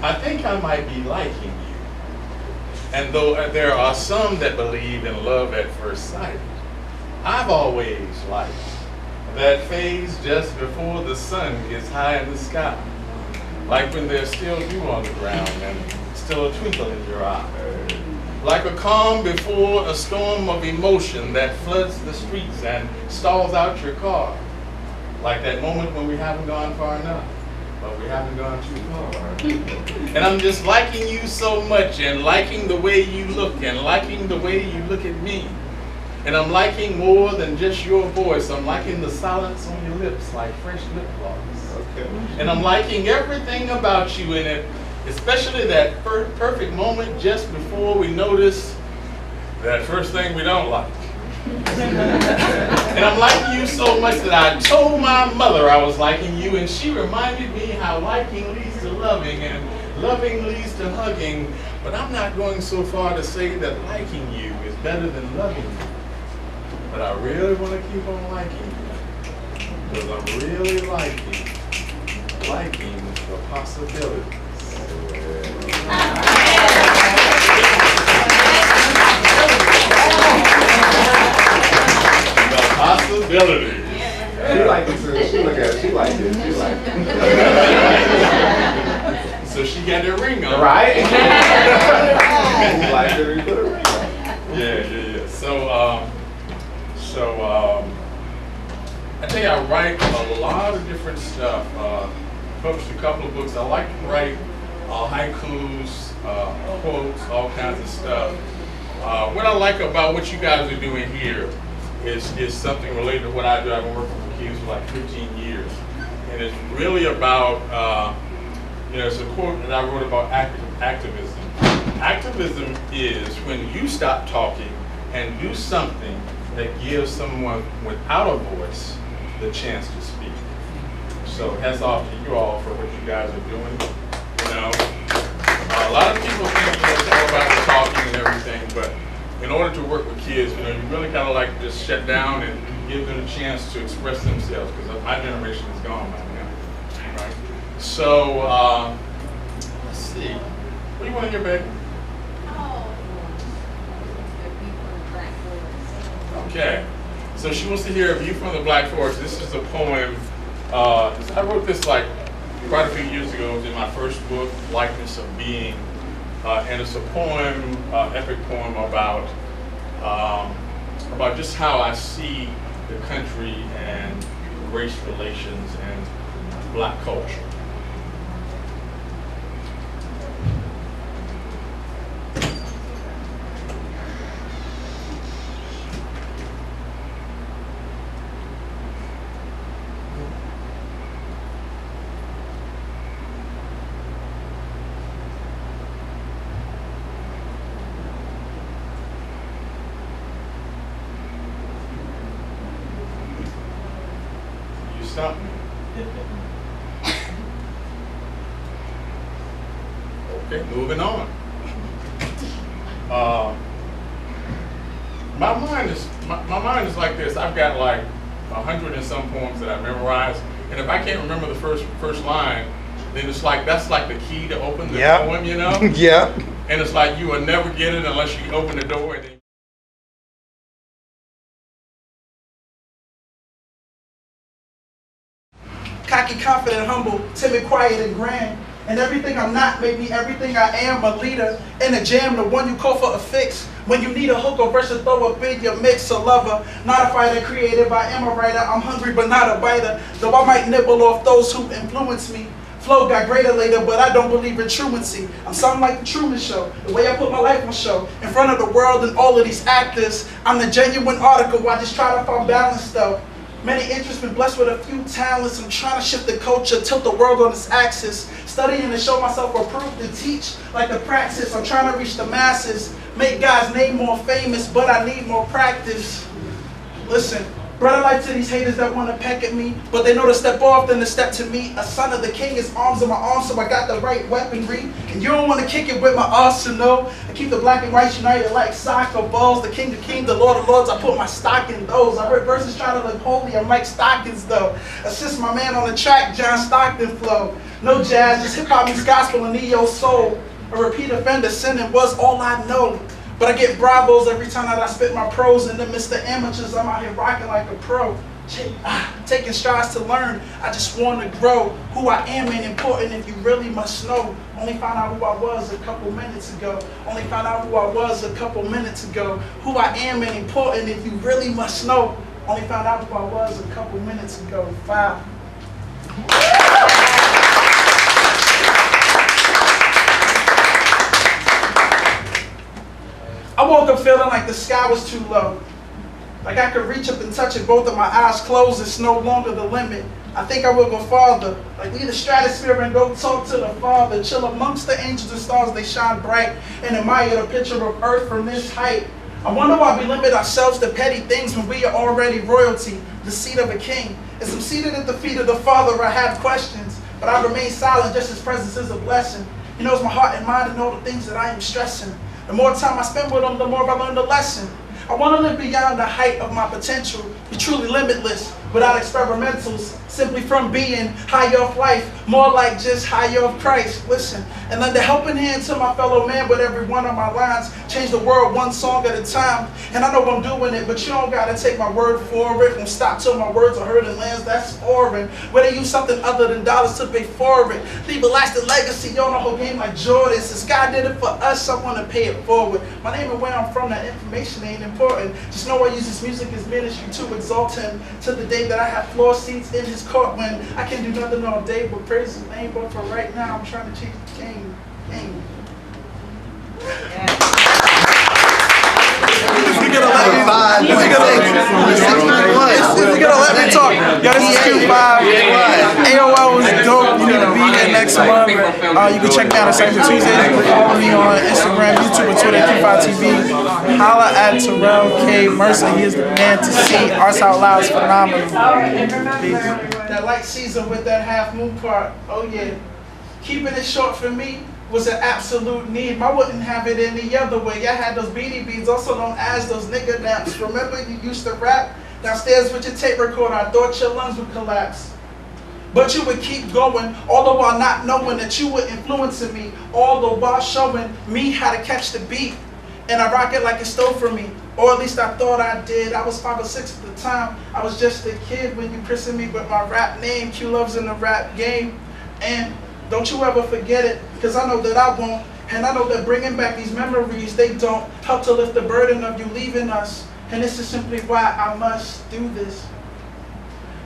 I think I might be liking you. And though there are some that believe in love at first sight, I've always liked that phase just before the sun gets high in the sky. Like when there's still dew on the ground and still a twinkle in your eye. Like a calm before a storm of emotion that floods the streets and stalls out your car. Like that moment when we haven't gone far enough, but we haven't gone too far. And I'm just liking you so much, and liking the way you look, and liking the way you look at me. And I'm liking more than just your voice. I'm liking the silence on your lips, like fresh lip gloss. Okay. And I'm liking everything about you in it, especially that perfect moment just before we notice that first thing we don't like. And I'm liking you so much that I told my mother I was liking you, and she reminded me how liking leads to loving, and loving leads to hugging. But I'm not going so far to say that liking you is better than loving you. But I really want to keep on liking you, because I'm really liking the possibilities. The possibilities. She like it too. She look at it. She like it. She like it. So she got her ring on. Right? She like it. She put a ring on. Yeah. So I tell you, I write a lot of different stuff. Published a couple of books. I like to write haikus, quotes, all kinds of stuff. What I like about what you guys are doing here is something related to what I do. I've been working with kids for like 15 years. And it's really about, it's a quote that I wrote about activism. Activism is when you stop talking and do something that gives someone without a voice the chance to speak. So hats off to you all for what you guys are doing. A lot of people think it's all about the talking and everything, but in order to work with kids, you really kind of like just shut down and give them a chance to express themselves, because my generation is gone by now, right? So let's see. What do you want to hear, baby? Okay. So she wants to hear A View from the Black Forest. This is a poem. I wrote this like quite a few years ago. It was in my first book, Likeness of Being. And it's a poem, epic poem about just how I see the country and race relations and black culture. Stop me. Okay, moving on. My mind is like this. I've got like 100 and some poems that I memorized, and if I can't remember the first line, then it's like that's like the key to open the poem, Yeah. And it's like you will never get it unless you open the door. And then cocky, confident, humble, timid, quiet, and grand. And everything I'm not made me everything I am, a leader in a jam, the one you call for a fix. When you need a hook or verse to throw up in your mix, a lover, not a fighter, creative, I am a writer. I'm hungry but not a biter, though I might nibble off those who influence me. Flow got greater later, but I don't believe in truancy. I'm something like the Truman Show, the way I put my life on show. In front of the world and all of these actors, I'm the genuine article, I just try to find balance though. Many interests, been blessed with a few talents. I'm trying to shift the culture, tilt the world on its axis. Studying to show myself approved to teach like the praxis. I'm trying to reach the masses, make God's name more famous, but I need more practice. Listen, Bread of life to these haters that want to peck at me, but they know to step off than to step to me. A son of the king is arms in my arms, so I got the right weaponry. And you don't want to kick it with my arsenal. I keep the black and whites united like soccer balls. The king of kings, the lord of lords, I put my stock in those. I heard verses trying to look holy, I'm like Stockings though. Assist my man on the track, John Stockton flow. No jazz, just hip hop meets gospel and neo soul. A repeat offender, sinning was all I know. But I get bravos every time that I spit my prose. And then Mr. Amateurs, I'm out here rocking like a pro. Taking strides to learn, I just want to grow. Who I am ain't important if you really must know. Only found out who I was a couple minutes ago. Only found out who I was a couple minutes ago. Who I am ain't important if you really must know. Only found out who I was a couple minutes ago. 5. I woke up feeling like the sky was too low. Like I could reach up and touch it, both of my eyes closed, it's no longer the limit. I think I will go farther, like leave the stratosphere and go talk to the Father. Chill amongst the angels and stars, they shine bright, and admire the picture of earth from this height. I wonder why we limit ourselves to petty things when we are already royalty, the seat of a king. As I'm seated at the feet of the Father, I have questions, but I remain silent, just his presence is a blessing. He knows my heart and mind and all the things that I am stressing. The more time I spend with him, the more I learn the lesson. I want to live beyond the height of my potential, be truly limitless, without experimentals, simply from being high off life, more like just high off Christ. Listen, and lend a helping hand to my fellow man with every one of my lines. Change the world one song at a time, and I know I'm doing it, but you don't gotta take my word for it. Won't stop till my words are heard in lands that's foreign, where they use something other than dollars to pay for it. Leave a lasting legacy on the whole game like Jordan. Since God did it for us, I want to pay it forward. My name and where I'm from, that information ain't important. Just know I use this music as ministry to exalt him, to the day that I have floor seats in his court, when I can do nothing all day but praise his name. But for right now, I'm trying to change the game. You're gonna let me talk. Yo, this is Q5. AOL was dope. You need to be here next month. You can check me out at Cyber Tuesdays. Follow me on Instagram, YouTube, and Twitter, Q5 TV. Holla at Terrell K. Mercer. He is the man to see. Arts Out Loud is phenomenal. That light season with that half moon part. Oh yeah. Keeping it short for me was an absolute need. I wouldn't have it any other way. I had those beady beads, also known as those nigga naps. Remember you used to rap downstairs with your tape recorder. I thought your lungs would collapse. But you would keep going, all the while not knowing that you were influencing me, all the while showing me how to catch the beat. And I rock it like it stole from me, or at least I thought I did. I was 5 or 6 at the time. I was just a kid when you christened me with my rap name. Q Love's in the rap game. And don't you ever forget it, because I know that I won't. And I know that bringing back these memories, they don't help to lift the burden of you leaving us. And this is simply why I must do this.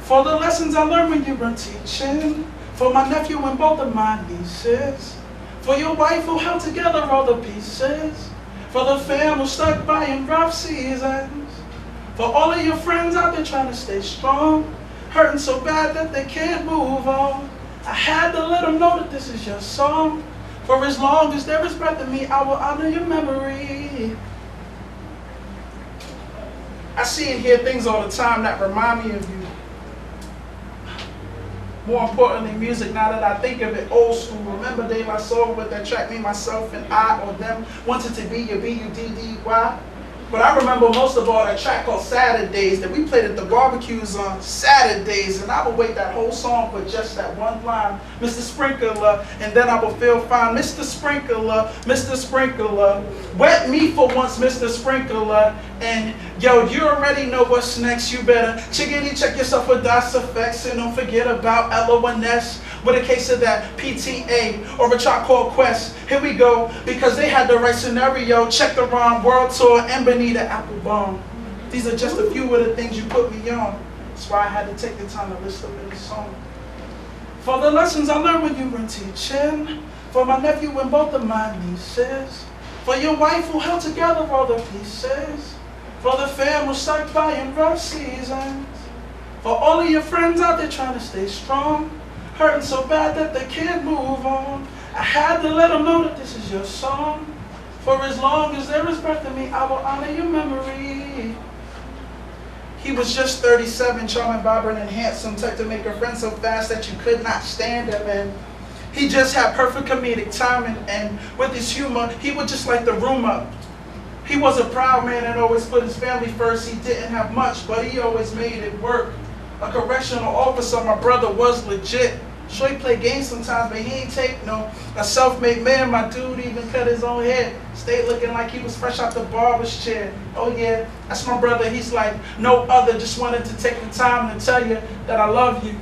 For the lessons I learned when you were teaching, for my nephew and both of my nieces, for your wife who held together all the pieces, for the fam who stuck by in rough seasons, for all of your friends out there trying to stay strong, hurting so bad that they can't move on. I had to let them know that this is your song. For as long as there is breath in me, I will honor your memory. I see and hear things all the time that remind me of you. More importantly, music, now that I think of it, old school. Remember De La Soul with that track, me, myself, and I, or them, wanted to be your B-U-D-D-Y. But I remember most of all that track called Saturdays that we played at the barbecues on Saturdays, and I would wait that whole song for just that one line, Mr. Sprinkler, and then I would feel fine. Mr. Sprinkler, wet me for once, Mr. Sprinkler, and yo, you already know what's next. You better chickadee check yourself with DOS effects, and don't forget about LONS. With a case of that PTA or a track called Quest. Here we go, because they had the right scenario. Check the rhyme, world tour, and Bonita Applebaum. These are just a few of the things you put me on. That's why I had to take the time to list them in the song. For the lessons I learned when you were teaching, for my nephew and both of my nieces, for your wife who held together all the pieces, for the fam who stuck by in rough seasons, for all of your friends out there trying to stay strong, hurting so bad that they can't move on. I had to let them know that this is your song. For as long as there is breath in me, I will honor your memory. He was just 37, charming, vibrant, and handsome, type to make a friend so fast that you could not stand him. And he just had perfect comedic timing, and with his humor, he would just light the room up. He was a proud man and always put his family first. He didn't have much, but he always made it work. A correctional officer, my brother was legit. Sure, he played games sometimes, but he ain't take no. A self-made man, my dude even cut his own hair. Stayed looking like he was fresh out the barber's chair. Oh yeah, that's my brother. He's like no other. Just wanted to take the time to tell you that I love you.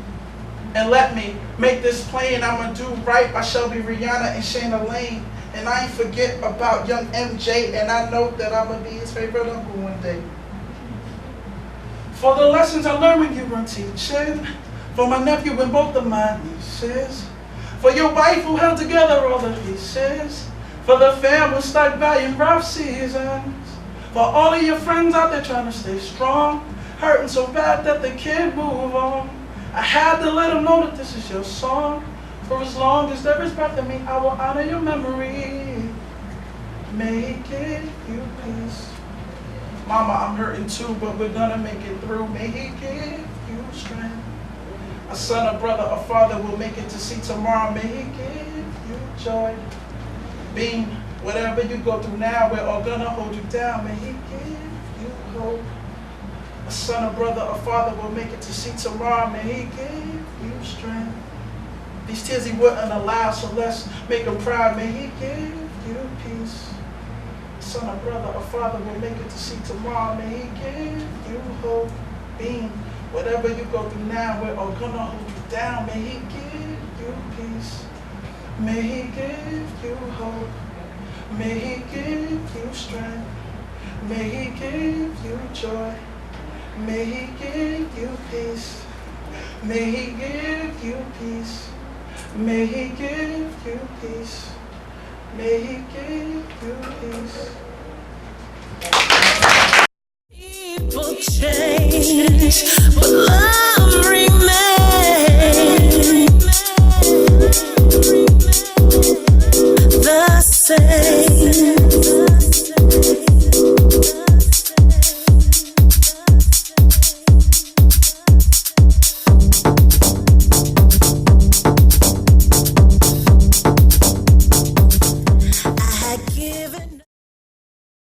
And let me make this plain. I'ma do right by Shelby, Rihanna, and Shayna Lane. And I ain't forget about young MJ. And I know that I'ma be his favorite uncle one day. For the lessons I learned when you were teaching. For my nephew and both of my nieces. For your wife who held together all the pieces. For the family stuck by in rough seasons. For all of your friends out there trying to stay strong. Hurting so bad that they can't move on. I had to let them know that this is your song. For as long as there is breath in me, I will honor your memory. May he give you peace. Mama, I'm hurting too, but we're gonna make it through. May he give you strength. A son, a brother, a father will make it to see tomorrow. May he give you joy. Being whatever you go through now, we're all gonna hold you down. May he give you hope. A son, a brother, a father will make it to see tomorrow. May he give you strength. These tears he wouldn't allow, so let's make him proud. May he give you peace. A son, a brother, a father will make it to see tomorrow. May he give you hope. Being whatever you go through now, we're all gonna hold you down. May he give you peace. May he give you hope. May he give you strength. May he give you joy. May he give you peace. May he give you peace. May he give you peace. May he give you peace. People change.